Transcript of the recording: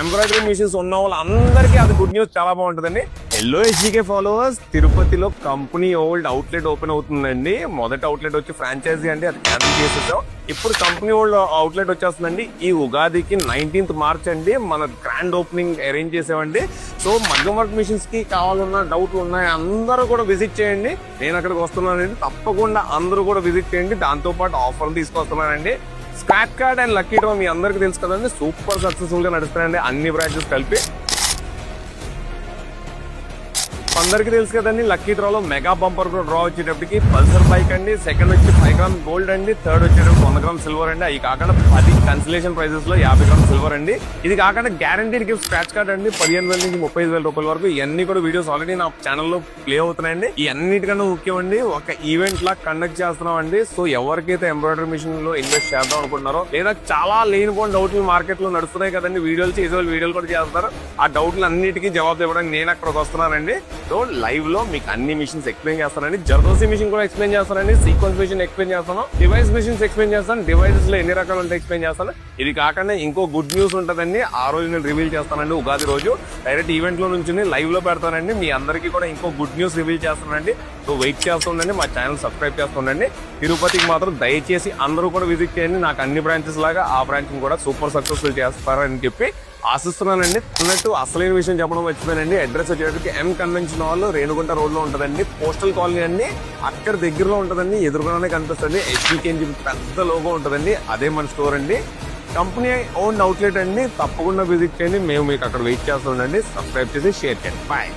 Embroidery machines ఉన్న వాళ్ళందరికీ అది గుడ్ న్యూస్, చాలా బాగుంటుందండి. ఎల్లో హెచ్డికే ఫాలోవర్స్, తిరుపతిలో కంపెనీ ఓల్డ్ అవుట్లెట్ ఓపెన్ అవుతుందండి. మొదటి అవుట్లెట్ వచ్చి ఫ్రాంచైజీ అండి, అది క్యాన్సిల్ చేసేసాం. ఇప్పుడు కంపెనీ ఓల్డ్ అవుట్లెట్ వచ్చేస్తుందండి. ఈ ఉగాదికి 19th మార్చ్ అండి మన గ్రాండ్ ఓపెనింగ్ అరేంజ్ చేసామండి. సో మగ్గం వర్క్ మిషన్స్ కి కావాలన్న డౌట్లు ఉన్నాయి, అందరూ కూడా విజిట్ చేయండి. నేను అక్కడికి వస్తున్నానండి, తప్పకుండా అందరూ కూడా విజిట్ చేయండి. దాంతో పాటు ఆఫర్లు తీసుకొస్తున్నానండి. Scratch card and lucky draw మీ అందరికి తెలుసు కదండి, సూపర్ సక్సెస్ఫుల్ గా నడుస్తాయండి అన్ని బ్రాంచెస్ కలిపి. అందరికి తెలుసు కదండి, లక్కీ డ్రాలో మెగా బంపర్ డ్రా వచ్చేటప్పటికి పల్సర్ బైక్ అండి, సెకండ్ వచ్చి 5 grams గోల్డ్ అండి, థర్డ్ వచ్చేటప్పుడు 100 grams సిల్వర్ అండి. అవి కాకుండా 10 కన్సలేషన్ ప్రైజెస్ లో 50 grams సిల్వర్ అండి. ఇది కాకుండా గ్యారంటీడ్ గిఫ్ట్ స్క్రాచ్ కార్డ్ అండి, 15,000 నుంచి 35,000 రూపాయల వరకు. ఇవన్నీ కూడా వీడియోస్ ఆల్రెడీ నా ఛానల్లో ప్లే అవుతున్నాయండి. ఈ అన్నిటికన్నా ముఖ్యం అండి, ఒక ఈవెంట్ లా కండక్ట్ చేస్తున్నాం అండి. సో ఎవరికైతే ఎంబ్రాయిడరీ మిషన్ లో ఇన్వెస్ట్ చేద్దాం అనుకుంటున్నారో, లేదా చాలా లేనిపోయిన డౌట్లు మార్కెట్ లో నడుస్తున్నాయి కదండి, వీడియోలు చేసే వీడియోలు కూడా చేస్తారు. ఆ డౌట్లు అన్నిటికీ జవాబు ఇవ్వడానికి నేను అక్కడికి వస్తున్నానండి. సో లైవ్ లో మీకు అన్ని మిషన్స్ ఎక్స్ప్లెయిన్ చేస్తానండి. జర్దోసి మిషన్ కూడా ఎక్స్ప్లెయిన్ చేస్తానండి, సీక్వెన్స్ మిషన్ ఎక్స్ప్లెయిన్ చేస్తాను, డివైస్ మిషన్స్ ఎక్స్ప్లెయిన్ చేస్తాను, డివైసెస్ లో ఎన్ని రకాలు ఉంటాయి ఎక్స్ప్లెయిన్ చేస్తాను. ఇది కాకుండా ఇంకో గుడ్ న్యూస్ ఉంటుందండి, ఆ రోజు నేను రివీల్ చేస్తానండి. ఉగాది రోజు డైరెక్ట్ ఈవెంట్ లో నుంచి లైవ్ లో పెడతానండి. మీ అందరికీ కూడా ఇంకో గుడ్ న్యూస్ రివీల్ చేస్తానండి. సో వెయిట్ చేస్తుండండి, మా ఛానల్ సబ్స్క్రైబ్ చేస్తుండండి. తిరుపతికి మాత్రం దయచేసి అందరూ కూడా విజిట్ చేయండి. నాకు అన్ని బ్రాంచెస్ లాగా ఆ బ్రాంచ్ కూడా సూపర్ సక్సెస్ఫుల్ చేస్తారని చెప్పి ఆశిస్తున్నానండి. అన్నట్టు అసలైన విషయం చెప్పడం వచ్చిపోయానండి. అడ్రస్ వచ్చేటప్పటికి ఎం కన్వెన్షన్ హాల్, రేణుగుంట రోడ్ లో ఉంటదండి. పోస్టల్ కాలనీ అండి, అక్కడ దగ్గరలో ఉంటదండి. ఎదురుగానే కనిపిస్తుంది హెచ్డికే అని చెప్పి పెద్ద లోగో ఉంటదండి, అదే మన స్టోర్ అండి. కంపెనీ ఓన్ అవుట్లెట్ అండి, తప్పకుండా విజిట్ చేయండి. మేము మీకు అక్కడ వెయిట్ చేస్తుండండి. సబ్స్క్రైబ్ చేసి షేర్ చేయండి. బాయ్.